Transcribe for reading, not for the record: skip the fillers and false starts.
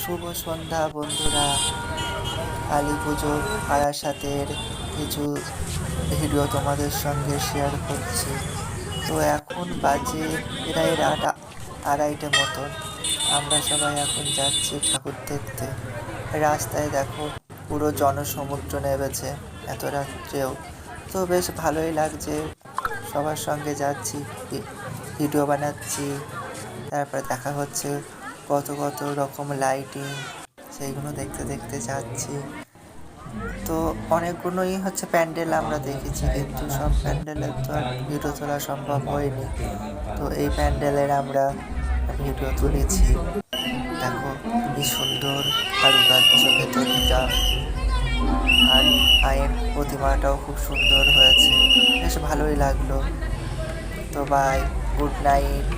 শুভ সন্ধ্যা বন্ধুরা। কালী পুজোর বারাসাতের কিছু ভিডিও তোমাদের সঙ্গে শেয়ার করছি। তো এখন বাজে প্রায় রাত 2:30 মতন। আমরা সবাই এখন যাচ্ছি ঠাকুর দেখতে। রাস্তায় দেখো পুরো জনসমুদ্র নেমেছে এত রাত্রেও। তো বেশ ভালোই লাগছে, সবার সঙ্গে যাচ্ছি, ভিডিও বানাচ্ছি, তারপরে দেখা হচ্ছে কত কত রকম লাইটিং, সেইগুলো দেখতে দেখতে যাচ্ছি। তো অনেকগুলোই প্যান্ডেল আমরা দেখেছি, কিন্তু সব প্যান্ডেলের তো আর ভিডিও তোলা সম্ভব হয়নি। তো এই প্যান্ডেলের আমরা ভিডিও তুলেছি। দেখো কি সুন্দর কারুকার্য ভেতরটা, আর মায়ের প্রতিমাটাও খুব সুন্দর হয়েছে, বেশ ভালোই লাগলো। তো বাই, গুড নাইট।